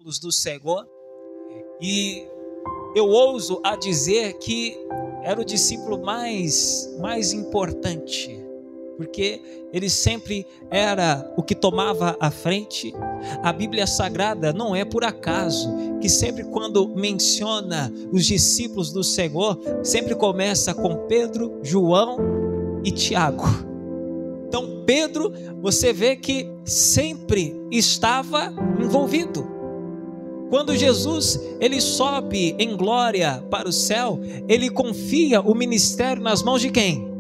discípulos do Senhor, e eu ouso a dizer que era o discípulo mais importante, porque ele sempre era o que tomava a frente. A Bíblia Sagrada não é por acaso que sempre quando menciona os discípulos do Senhor, sempre começa com Pedro, João e Tiago. Então Pedro, você vê que sempre estava envolvido. Quando Jesus ele sobe em glória para o céu, ele confia o ministério nas mãos de quem?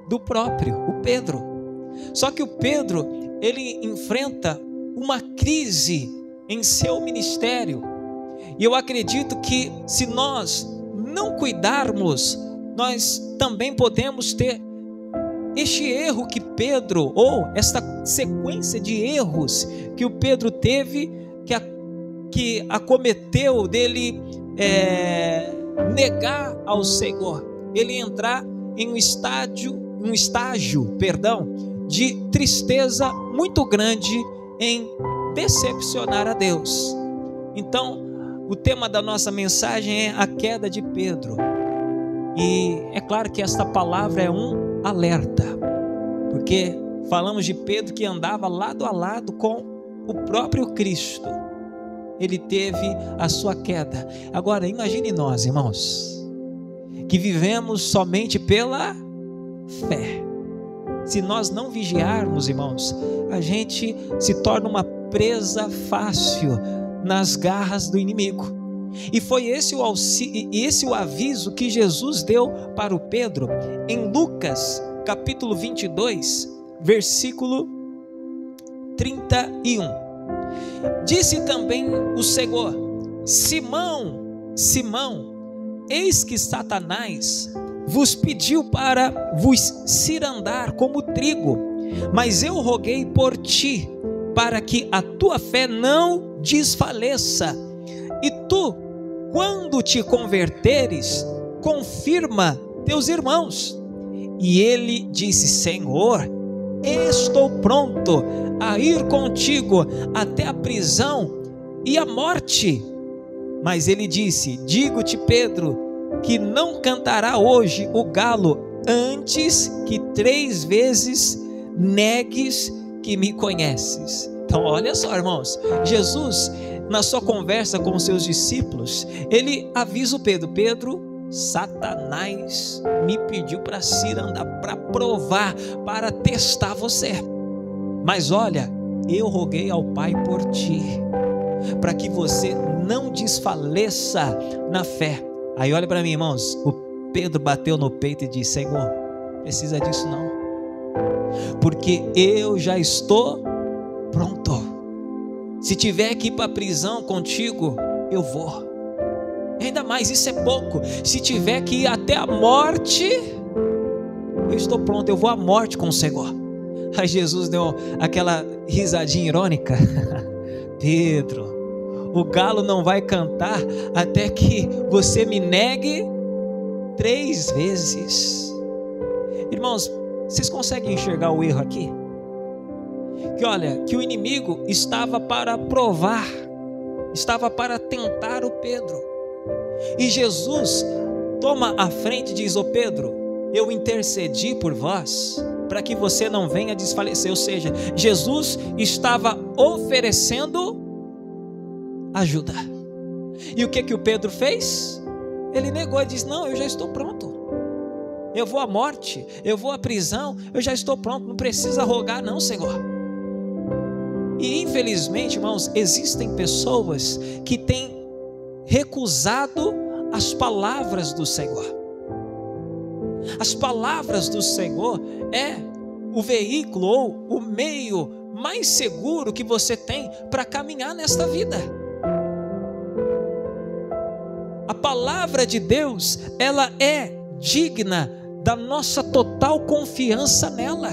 Do próprio, o Pedro. Só que o Pedro, ele enfrenta uma crise em seu ministério. E eu acredito que se nós não cuidarmos, nós também podemos ter este erro que Pedro, ou esta sequência de erros que o Pedro teve, que acometeu dele negar ao Senhor, ele entrar em um estágio, de tristeza muito grande em decepcionar a Deus. Então, o tema da nossa mensagem é a queda de Pedro. E é claro que esta palavra é um alerta, porque falamos de Pedro que andava lado a lado com o próprio Cristo. Ele teve a sua queda. Agora, imagine nós, irmãos, que vivemos somente pela fé. Se nós não vigiarmos, irmãos, a gente se torna uma presa fácil nas garras do inimigo. E foi esse o aviso que Jesus deu para o Pedro em Lucas capítulo 22, versículo 31. Disse também o Senhor: Simão, Simão, eis que Satanás vos pediu para vos cirandar como trigo, mas eu roguei por ti, para que a tua fé não desfaleça. E tu, quando te converteres, confirma teus irmãos. E ele disse: Senhor, estou pronto a ir contigo até a prisão e a morte. Mas ele disse: digo-te, Pedro, que não cantará hoje o galo antes que 3 vezes negues que me conheces. Então olha só, irmãos, Jesus, na sua conversa com os seus discípulos, ele avisa o Pedro: Pedro, Satanás me pediu para cirandar, para provar, para testar você. Mas olha, eu roguei ao Pai por ti, para que você não desfaleça na fé. Aí olha para mim, irmãos, o Pedro bateu no peito e disse: Senhor, precisa disso não, porque eu já estou pronto. Se tiver que ir para a prisão contigo, eu vou. Ainda mais, isso é pouco. Se tiver que ir até a morte, eu estou pronto, eu vou à morte com o Senhor. Aí Jesus deu aquela risadinha irônica: Pedro, o galo não vai cantar até que você me negue 3 vezes. Irmãos, vocês conseguem enxergar o erro aqui? Que olha, que o inimigo estava para provar, estava para tentar o Pedro. E Jesus toma a frente e diz: ô Pedro, eu intercedi por vós, para que você não venha desfalecer. Ou seja, Jesus estava oferecendo ajuda. E o que o Pedro fez? Ele negou e disse: não, eu já estou pronto, eu vou à morte, eu vou à prisão, eu já estou pronto, não precisa rogar não, Senhor. E infelizmente, irmãos, existem pessoas que têm recusado as palavras do Senhor. As palavras do Senhor é o veículo ou o meio mais seguro que você tem para caminhar nesta vida. A palavra de Deus, ela é digna da nossa total confiança nela.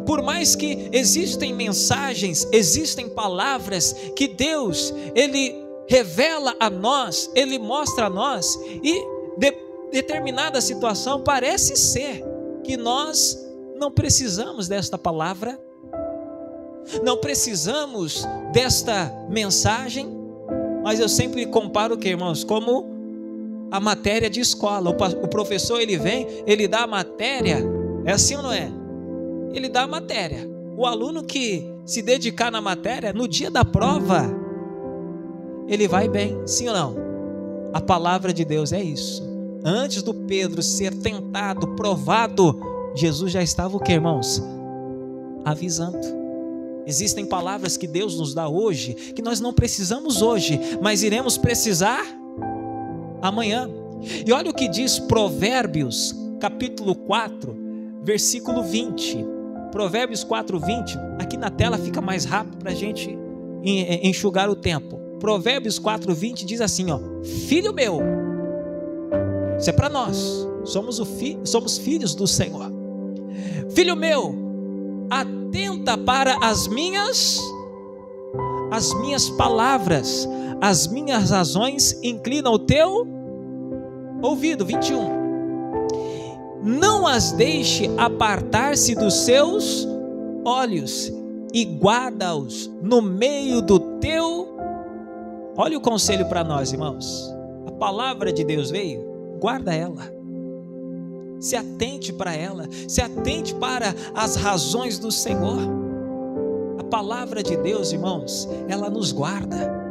Por mais que existem mensagens, existem palavras que Deus, Ele revela a nós, Ele mostra a nós, e determinada situação parece ser que nós não precisamos desta palavra, Não precisamos desta mensagem, mas eu sempre comparo o que, irmãos? Como a matéria de escola. O professor, ele vem, ele dá a matéria, é assim ou não é? Ele dá a matéria. O aluno que se dedicar na matéria, no dia da prova, ele vai bem, sim ou não? A palavra de Deus é isso. Antes do Pedro ser tentado, provado, Jesus já estava o que, irmãos? Avisando. Existem palavras que Deus nos dá hoje, que nós não precisamos hoje, mas iremos precisar amanhã. E olha o que diz Provérbios, capítulo 4, versículo 20. Provérbios 4, 20. Aqui na tela fica mais rápido para a gente enxugar o tempo. Provérbios 4, 20 diz assim, ó: filho meu, isso é para nós, somos filhos do Senhor. Filho meu, atenta para as minhas palavras, as minhas razões, inclina o teu ouvido. 21. Não as deixe apartar-se dos seus olhos, e guarda-os no meio do teu. Olha o conselho para nós, irmãos. A palavra de Deus veio, guarda ela. Se atente para ela, se atente para as razões do Senhor. A palavra de Deus, irmãos, ela nos guarda.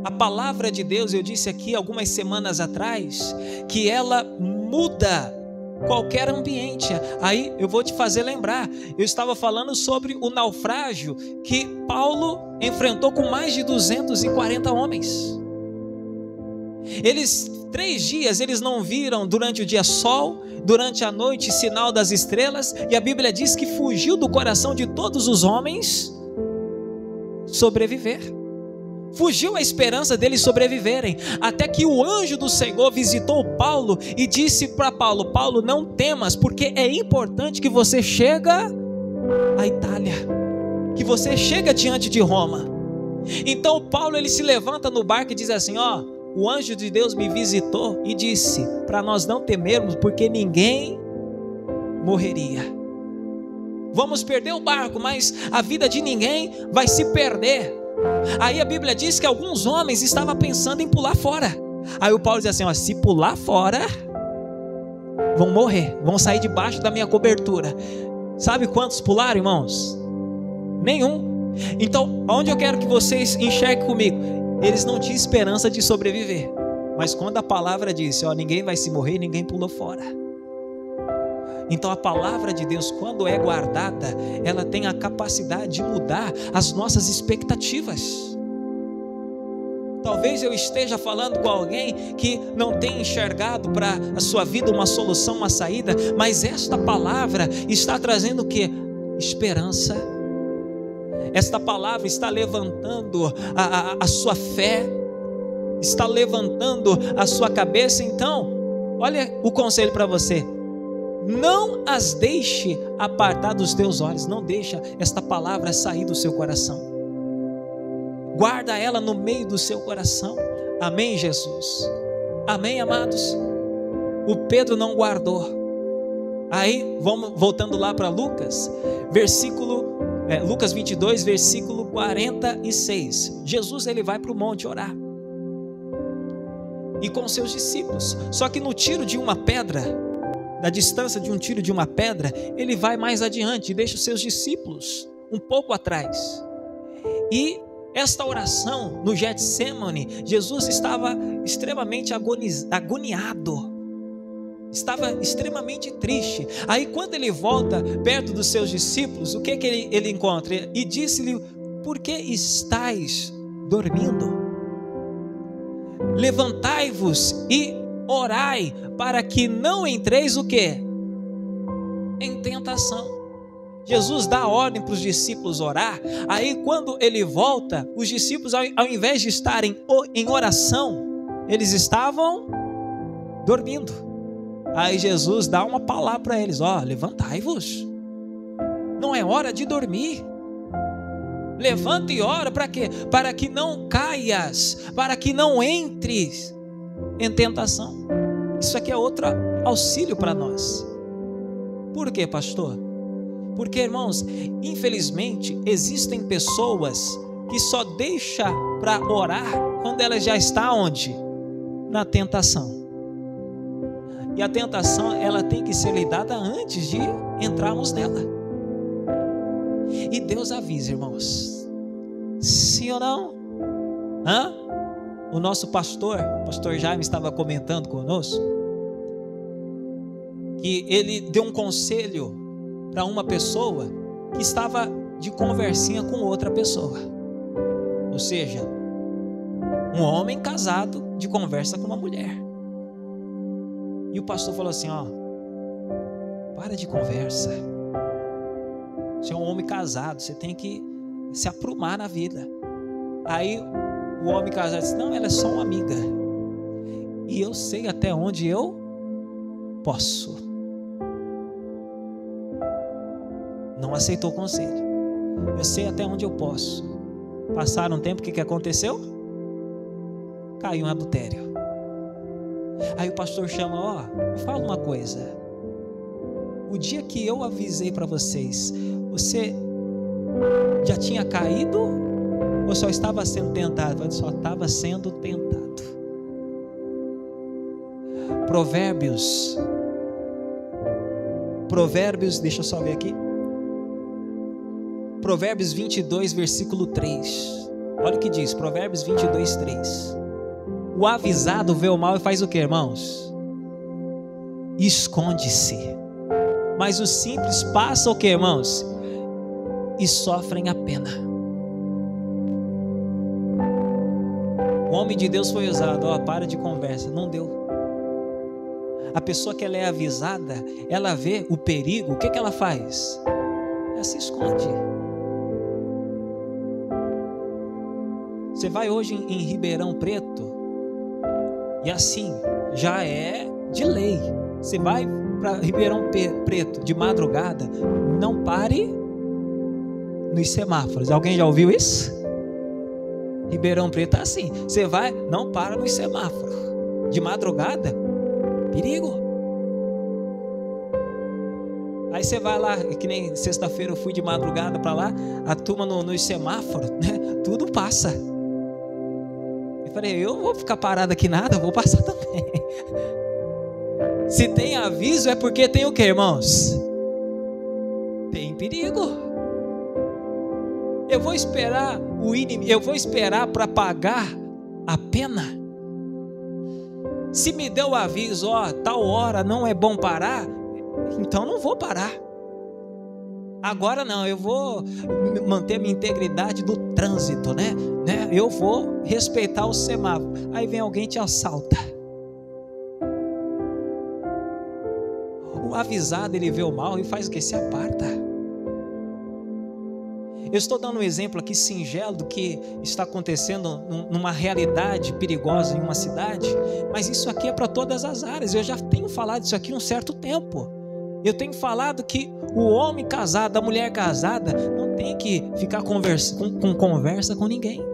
A palavra de Deus, eu disse aqui algumas semanas atrás, que ela muda qualquer ambiente. Aí eu vou te fazer lembrar, eu estava falando sobre o naufrágio que Paulo enfrentou com mais de 240 homens. Eles 3 dias eles não viram durante o dia sol, durante a noite sinal das estrelas, e a Bíblia diz que fugiu do coração de todos os homens sobreviver. Fugiu a esperança deles sobreviverem, até que o anjo do Senhor visitou Paulo e disse para Paulo: Paulo, não temas, porque é importante que você chegue à Itália, que você chegue diante de Roma. Então Paulo, ele se levanta no barco e diz assim: ó, o anjo de Deus me visitou e disse para nós não temermos, porque ninguém morreria. Vamos perder o barco, mas a vida de ninguém vai se perder. Aí a Bíblia diz que alguns homens estavam pensando em pular fora. Aí o Paulo diz assim, ó, se pular fora, vão morrer, vão sair debaixo da minha cobertura. Sabe quantos pularam, irmãos? Nenhum. Então, onde eu quero que vocês enxerguem comigo? Eles não tinham esperança de sobreviver. Mas quando a palavra disse, ó, ninguém vai se morrer, ninguém pulou fora. Então a palavra de Deus, quando é guardada, ela tem a capacidade de mudar as nossas expectativas. Talvez eu esteja falando com alguém que não tem enxergado para a sua vida uma solução, uma saída, mas esta palavra está trazendo o quê? Esperança. Esta palavra está levantando a sua fé, está levantando a sua cabeça. Então, olha o conselho para você: não as deixe apartar dos teus olhos, não deixa esta palavra sair do seu coração. Guarda ela no meio do seu coração. Amém, Jesus? Amém, amados? O Pedro não guardou. Aí, vamos voltando lá para Lucas, Lucas 22, versículo 46. Jesus, ele vai para o monte orar, e com seus discípulos. Só que no tiro de uma pedra, da distância de um tiro de uma pedra, ele vai mais adiante e deixa os seus discípulos um pouco atrás. E esta oração no Getsemane, Jesus estava extremamente agoniado, estava extremamente triste. Aí quando ele volta perto dos seus discípulos, o que ele encontra? E disse-lhe: por que estáis dormindo? Levantai-vos e orai, para que não entreis o quê? Em tentação. Jesus dá ordem para os discípulos orar. Aí quando ele volta, os discípulos, ao invés de estarem em oração, eles estavam dormindo. Aí Jesus dá uma palavra para eles: ó, levantai-vos, não é hora de dormir. Levanta e ora para quê? Para que não caias, para que não entres em tentação. Isso aqui é outro auxílio para nós. Por quê, pastor? Porque, irmãos, infelizmente, existem pessoas que só deixam para orar quando ela já está onde? Na tentação. E a tentação, ela tem que ser lidada antes de entrarmos nela. E Deus avisa, irmãos. Sim ou não? O nosso pastor Jaime estava comentando conosco que ele deu um conselho para uma pessoa que estava de conversinha com outra pessoa. Ou seja, um homem casado de conversa com uma mulher. E o pastor falou assim, para de conversa. Você é um homem casado, você tem que se aprumar na vida. Aí o homem casado disse, não, ela é só uma amiga. E eu sei até onde eu posso. Não aceitou o conselho. Eu sei até onde eu posso. Passaram um tempo, o que aconteceu? Caiu em adultério. Aí o pastor chama, me fala uma coisa. O dia que eu avisei para vocês, você já tinha caído ou só estava sendo tentado? Eu só estava sendo tentado. Provérbios, deixa eu só ver aqui. Provérbios 22, versículo 3. Olha o que diz, Provérbios 22, 3. O avisado vê o mal e faz o que, irmãos? Esconde-se. Mas os simples passam o que, irmãos? E sofrem a pena. O homem de Deus foi usado, para de conversa, não deu. A pessoa que ela é avisada, ela vê o perigo, o que ela faz? Ela se esconde. Você vai hoje em Ribeirão Preto, e assim, já é de lei. Você vai para Ribeirão Preto de madrugada, não pare nos semáforos. Alguém já ouviu isso? Ribeirão Preto é assim. Você vai, não para nos semáforos. De madrugada, perigo. Aí você vai lá, que nem sexta-feira eu fui de madrugada para lá, a turma nos semáforos, né? Tudo passa. Eu falei, eu vou ficar parado aqui nada, eu vou passar também. Se tem aviso é porque tem o que, irmãos? Tem perigo. Eu vou esperar o inimigo, eu vou esperar para pagar a pena. Se me deu o aviso, tal hora não é bom parar, então não vou parar. Agora não, eu vou manter minha integridade do trânsito, né? Eu vou respeitar o semáforo. Aí vem alguém e te assalta. O avisado, ele vê o mal e faz o que? Se aparta. Eu estou dando um exemplo aqui singelo do que está acontecendo numa realidade perigosa em uma cidade, mas isso aqui é para todas as áreas. Eu já tenho falado isso aqui há um certo tempo. Eu tenho falado que o homem casado, a mulher casada, não tem que ficar com conversa com ninguém.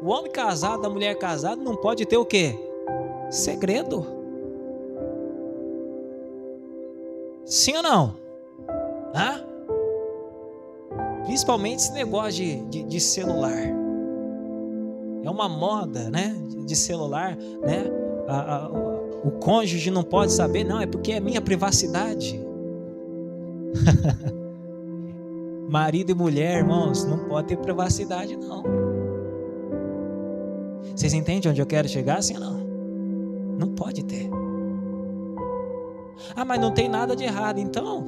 O homem casado, a mulher casada não pode ter o quê? Segredo. Sim ou não? Principalmente esse negócio de celular. É uma moda, né? De celular, né? O cônjuge não pode saber, não, é porque é minha privacidade. Marido e mulher, irmãos, não pode ter privacidade, não. Vocês entendem onde eu quero chegar, sim ou não? Não pode ter. Mas não tem nada de errado, então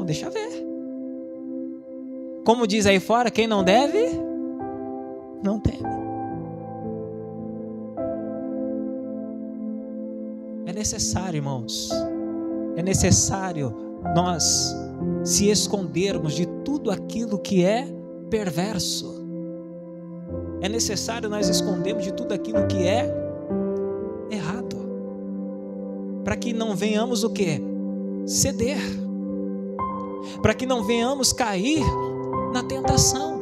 deixa ver. Como diz aí fora, quem não deve, não teme. É necessário, irmãos, é necessário nós se escondermos de tudo aquilo que é perverso. É necessário nós escondermos de tudo aquilo que é errado, para que não venhamos o quê? Ceder, para que não venhamos cair na tentação.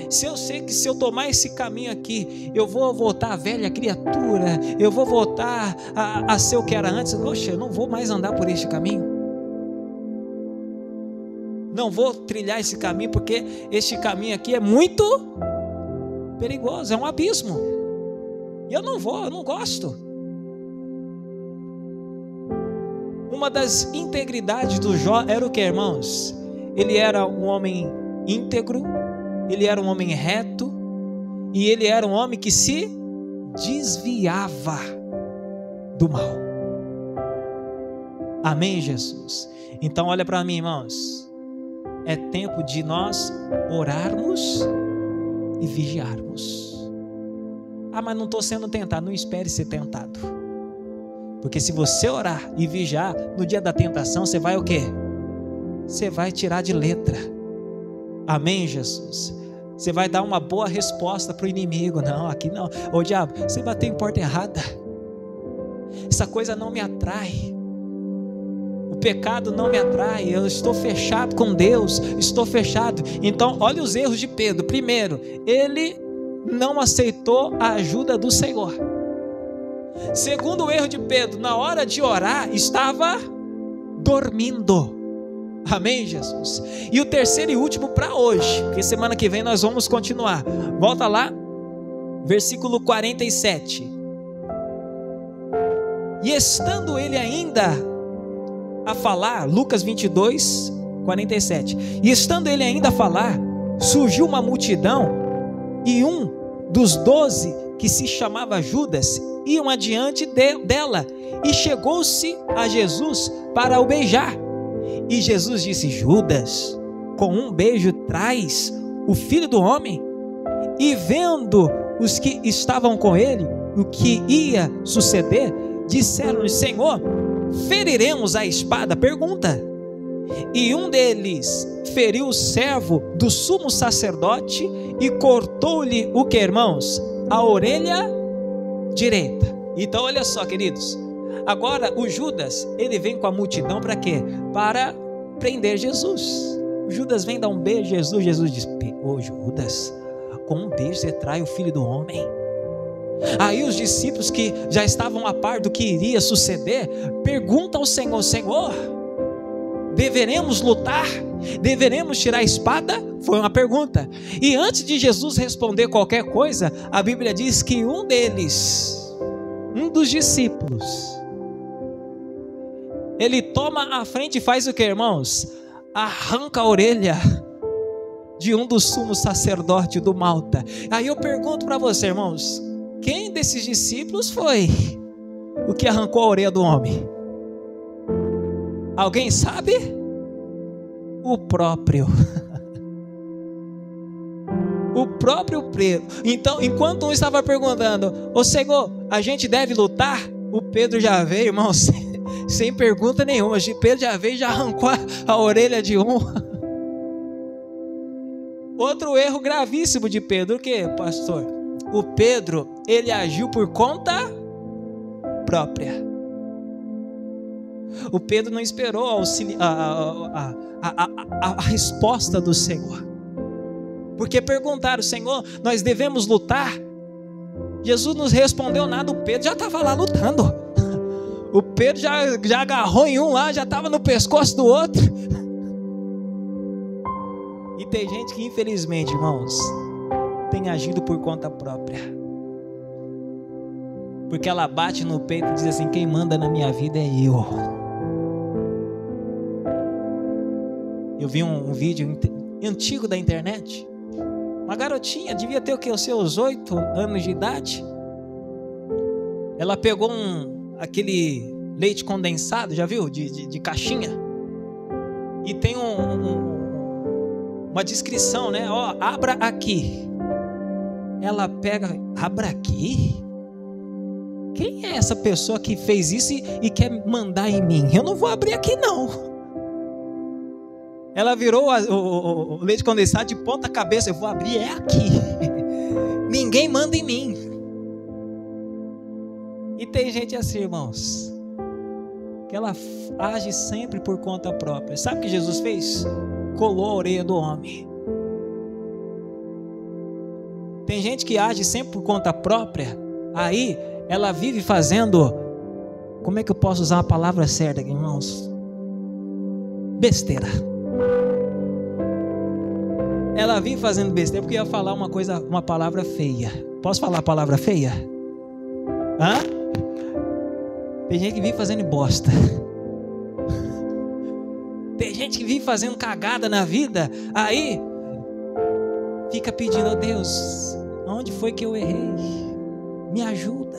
Se eu sei que se eu tomar esse caminho aqui, eu vou voltar a velha criatura, eu vou voltar a ser o que era antes, poxa, eu não vou mais andar por este caminho. Não vou trilhar esse caminho, porque este caminho aqui é muito perigoso, é um abismo. E eu não gosto. Uma das integridades do Jó era o que, irmãos? Ele era um homem íntegro, ele era um homem reto, e ele era um homem que se desviava do mal. Amém, Jesus? Então olha para mim, irmãos, é tempo de nós orarmos e vigiarmos. Mas não estou sendo tentado. Não espere ser tentado, porque se você orar e vigiar, no dia da tentação você vai o quê? Você vai tirar de letra. Amém, Jesus? Você vai dar uma boa resposta para o inimigo. Não, aqui não. Ô diabo, você bateu em porta errada. Essa coisa não me atrai. O pecado não me atrai. Eu estou fechado com Deus. Estou fechado. Então, olha os erros de Pedro. Primeiro, ele não aceitou a ajuda do Senhor. Segundo o erro de Pedro, na hora de orar, estava dormindo. Amém, Jesus? E o terceiro e último para hoje, porque semana que vem nós vamos continuar. Volta lá, versículo 47. E estando ele ainda a falar, Lucas 22, 47. E estando ele ainda a falar, surgiu uma multidão, e um dos 12, que se chamava Judas, iam adiante dela, e chegou-se a Jesus para o beijar. E Jesus disse: Judas, com um beijo traz o Filho do Homem? E vendo os que estavam com ele o que ia suceder, disseram-lhe: Senhor, feriremos a espada? Pergunta. E um deles feriu o servo do sumo sacerdote e cortou-lhe o que, irmãos? A orelha direita. Então olha só, queridos, agora o Judas, ele vem com a multidão para quê? Para prender Jesus. O Judas vem dar um beijo a Jesus. Jesus diz: ô Judas, com um beijo você trai o Filho do Homem? Aí os discípulos, que já estavam a par do que iria suceder, perguntam ao Senhor: Senhor, deveremos lutar? Deveremos tirar a espada? Foi uma pergunta. E antes de Jesus responder qualquer coisa, a Bíblia diz que um deles, um dos discípulos, ele toma a frente e faz o que, irmãos? Arranca a orelha de um dos sumos sacerdotes do Malta. Aí eu pergunto para você, irmãos, quem desses discípulos foi o que arrancou a orelha do homem? Alguém sabe? O próprio. O próprio Pedro. Então, enquanto um estava perguntando: ô Senhor, a gente deve lutar? O Pedro já veio, irmãos, sem pergunta nenhuma. Pedro já veio e já arrancou a orelha de um. Outro erro gravíssimo de Pedro, o que, pastor? O Pedro, ele agiu por conta própria. O Pedro não esperou a resposta do Senhor. Porque perguntaram: Senhor, nós devemos lutar? Jesus não respondeu nada. O Pedro já estava lá lutando. O Pedro já agarrou em um lá, já estava no pescoço do outro. E tem gente que, infelizmente, irmãos, tem agido por conta própria. Porque ela bate no peito e diz assim: quem manda na minha vida é eu. Eu vi um vídeo antigo da internet. Uma garotinha, devia ter o que? Os seus 8 anos de idade. Ela pegou aquele leite condensado, já viu? De caixinha. E tem uma descrição, né? Ó, abra aqui. Ela pega: abra aqui? Quem é essa pessoa que fez isso e quer mandar em mim? Eu não vou abrir aqui não. Ela virou o leite condensado de ponta cabeça: eu vou abrir é aqui. Ninguém manda em mim. E tem gente assim, irmãos, que ela age sempre por conta própria. Sabe o que Jesus fez? Colou a orelha do homem. Tem gente que age sempre por conta própria, aí ela vive fazendo, como é que eu posso usar a palavra certa aqui, irmãos? Besteira. Ela vive fazendo besteira porque ia falar uma palavra feia. Posso falar a palavra feia? Hã? Tem gente que vive fazendo bosta. Tem gente que vive fazendo cagada na vida, aí fica pedindo: oh Deus, onde foi que eu errei? Me ajuda.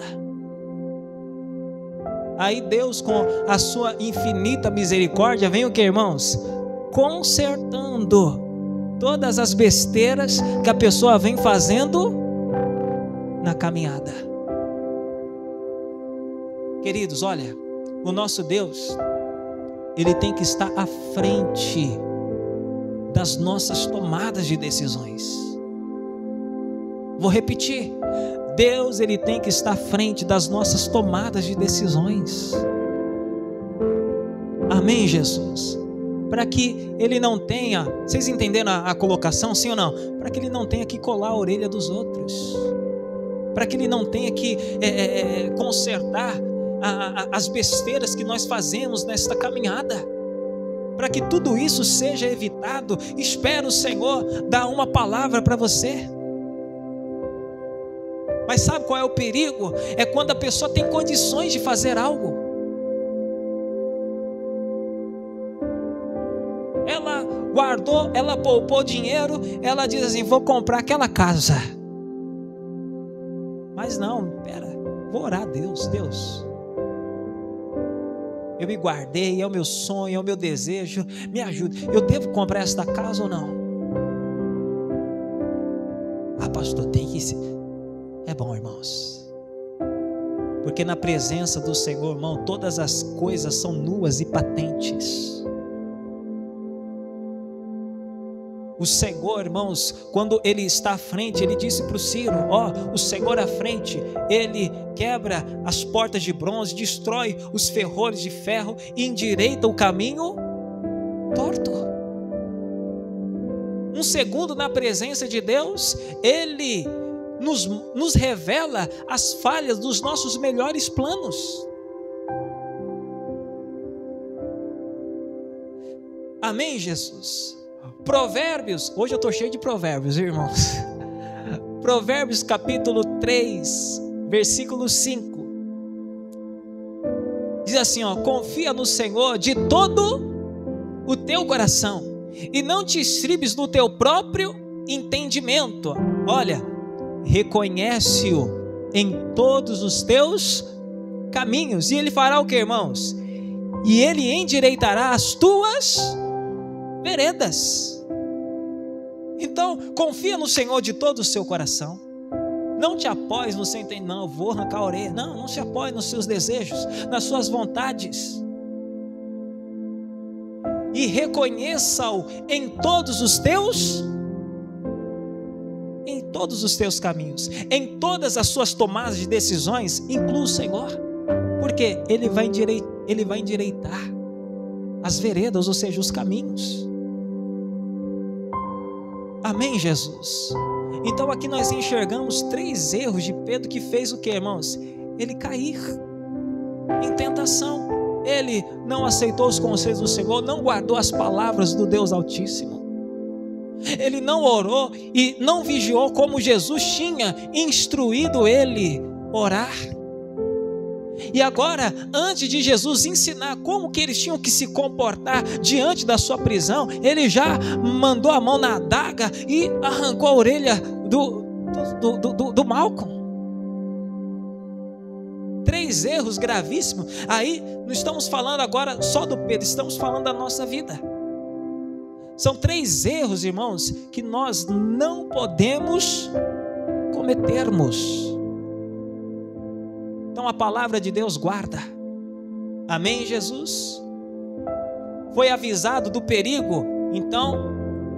Aí Deus, com a sua infinita misericórdia, vem o que, irmãos? Consertando todas as besteiras que a pessoa vem fazendo na caminhada. Queridos, olha, o nosso Deus, Ele tem que estar à frente das nossas tomadas de decisões. Vou repetir. Deus, Ele tem que estar à frente das nossas tomadas de decisões. Amém, Jesus? Para que Ele não tenha, vocês entenderam a colocação, sim ou não? Para que Ele não tenha que colar a orelha dos outros. Para que Ele não tenha que consertar as besteiras que nós fazemos nesta caminhada. Para que tudo isso seja evitado, espero o Senhor dar uma palavra para você. Mas sabe qual é o perigo? É quando a pessoa tem condições de fazer algo. Ela guardou, ela poupou dinheiro, ela diz assim: vou comprar aquela casa. Mas não, vou orar a Deus, eu me guardei, é o meu sonho, é o meu desejo, me ajude. Eu devo comprar esta casa ou não? Ah, pastor, tem que ser. É bom, irmãos, porque na presença do Senhor, irmão, todas as coisas são nuas e patentes. O Senhor, irmãos, quando Ele está à frente, Ele disse para o Ciro: o Senhor à frente, Ele quebra as portas de bronze, destrói os ferrolhos de ferro e endireita o caminho torto. Um segundo na presença de Deus, Ele nos revela as falhas dos nossos melhores planos. Amém, Jesus? Provérbios, hoje eu estou cheio de provérbios, irmãos. Provérbios capítulo 3, versículo 5. Diz assim, confia no Senhor de todo o teu coração e não te estribes no teu próprio entendimento. Olha, reconhece-o em todos os teus caminhos, e Ele fará o que, irmãos? E Ele endireitará as tuas veredas. Então, confia no Senhor de todo o seu coração. Não te apoies no seu entendimento. Não, eu vou arrancar a orelha. Não se apoie nos seus desejos, nas suas vontades. E reconheça-o em todos os teus caminhos, em todas as suas tomadas de decisões, inclua o Senhor, porque Ele vai endireitar as veredas, ou seja, os caminhos. Amém, Jesus? Então aqui nós enxergamos 3 erros de Pedro que fez o que, irmãos? Ele cair em tentação. Ele não aceitou os conselhos do Senhor, não guardou as palavras do Deus Altíssimo. Ele não orou e não vigiou como Jesus tinha instruído ele orar. E agora, antes de Jesus ensinar como que eles tinham que se comportar diante da sua prisão, ele já mandou a mão na adaga e arrancou a orelha do Malcolm. 3 erros gravíssimos. Aí não estamos falando agora só do Pedro, estamos falando da nossa vida. São 3 erros, irmãos, que nós não podemos cometermos. Então a palavra de Deus guarda. Amém, Jesus? Foi avisado do perigo, então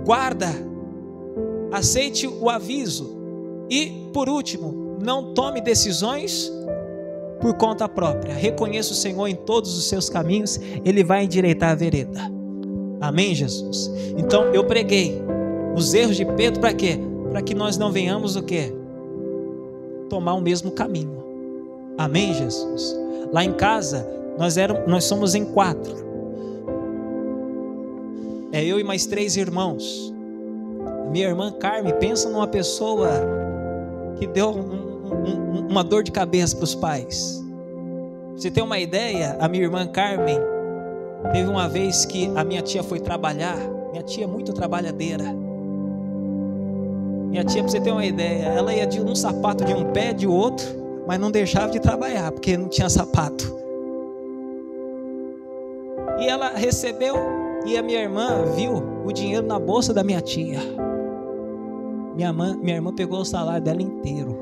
guarda, aceite o aviso. E por último, não tome decisões por conta própria. Reconheça o Senhor em todos os seus caminhos, Ele vai endireitar a vereda. Amém, Jesus? Então eu preguei os erros de Pedro para quê? Para que nós não venhamos o quê? tomar o mesmo caminho. Amém, Jesus? Lá em casa, nós somos em 4. É eu e mais 3 irmãos. Minha irmã Carmen, pensa numa pessoa que deu uma dor de cabeça para os pais. Pra você ter uma ideia, a minha irmã Carmen, teve uma vez que a minha tia foi trabalhar. Minha tia é muito trabalhadeira. Minha tia, para você ter uma ideia, ela ia de um sapato de um pé, de outro, mas não deixava de trabalhar, porque não tinha sapato. E ela recebeu, e a minha irmã viu o dinheiro na bolsa da minha tia. Minha irmã pegou o salário dela inteiro.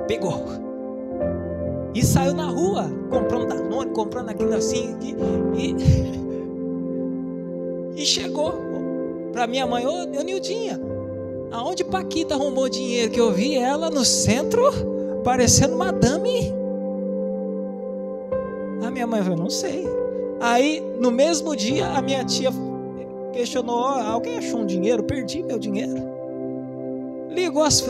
Pegou. E saiu na rua, comprando Danone, comprando aquilo assim. E chegou para minha mãe: ô Nildinha, aonde Paquita arrumou dinheiro? Que eu vi ela no centro, parecendo madame. A minha mãe falou: não sei. Aí, no mesmo dia, a minha tia questionou: alguém achou um dinheiro? Perdi meu dinheiro. Ligou as...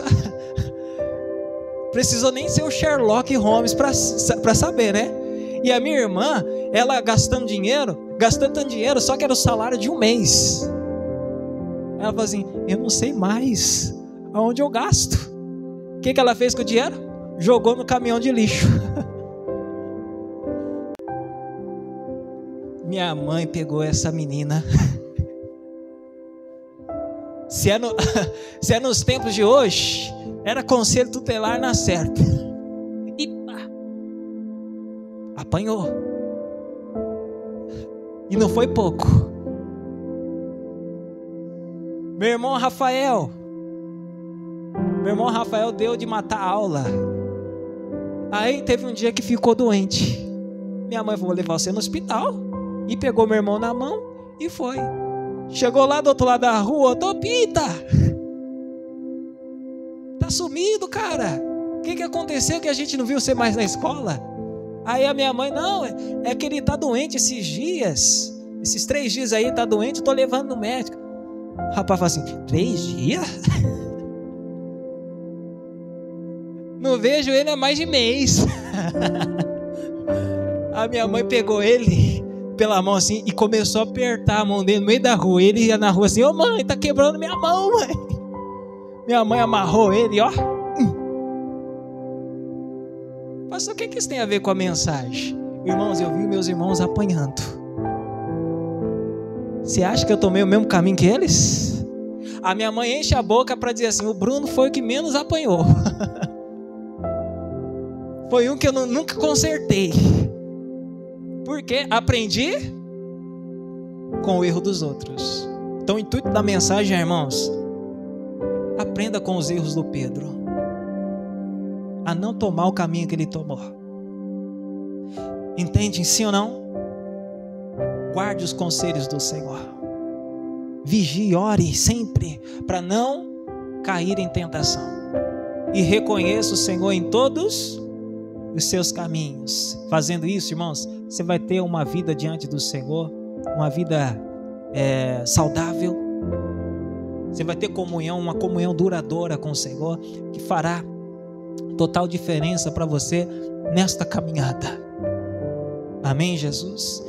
Precisou nem ser o Sherlock Holmes para saber, né? E a minha irmã, ela gastando tanto dinheiro, só que era o salário de um mês. Ela falou assim: eu não sei mais aonde eu gasto. O que ela fez com o dinheiro? Jogou no caminhão de lixo. Minha mãe pegou essa menina. Se é nos tempos de hoje, era conselho tutelar na certa. E pá, apanhou. E não foi pouco. Meu irmão Rafael deu de matar a aula. Aí teve um dia que ficou doente. Minha mãe falou: vou levar você no hospital. E pegou meu irmão na mão e foi. Chegou lá do outro lado da rua: Topita, tá sumido, cara. O que aconteceu que a gente não viu você mais na escola? Aí a minha mãe: não, é que ele tá doente esses dias. Esses 3 dias aí tá doente, eu tô levando no médico. O rapaz fala assim: 3 dias? Não vejo ele há mais de mês. A minha mãe pegou ele pela mão assim e começou a apertar a mão dele no meio da rua. Ele ia na rua assim: ô mãe, tá quebrando minha mão, mãe. Minha mãe amarrou ele, ó. Pastor, o que isso tem a ver com a mensagem? Irmãos, eu vi meus irmãos apanhando. Você acha que eu tomei o mesmo caminho que eles? A minha mãe enche a boca para dizer assim: o Bruno foi o que menos apanhou. Foi um que eu nunca consertei. Porque aprendi com o erro dos outros. Então o intuito da mensagem, irmãos, aprenda com os erros do Pedro, a não tomar o caminho que ele tomou. Entende, sim ou não? Guarde os conselhos do Senhor. Vigie, ore sempre para não cair em tentação. E reconheça o Senhor em todos os seus caminhos. Fazendo isso, irmãos, você vai ter uma vida diante do Senhor, uma vida saudável. Você vai ter comunhão, uma comunhão duradoura com o Senhor, que fará total diferença para você nesta caminhada. Amém, Jesus?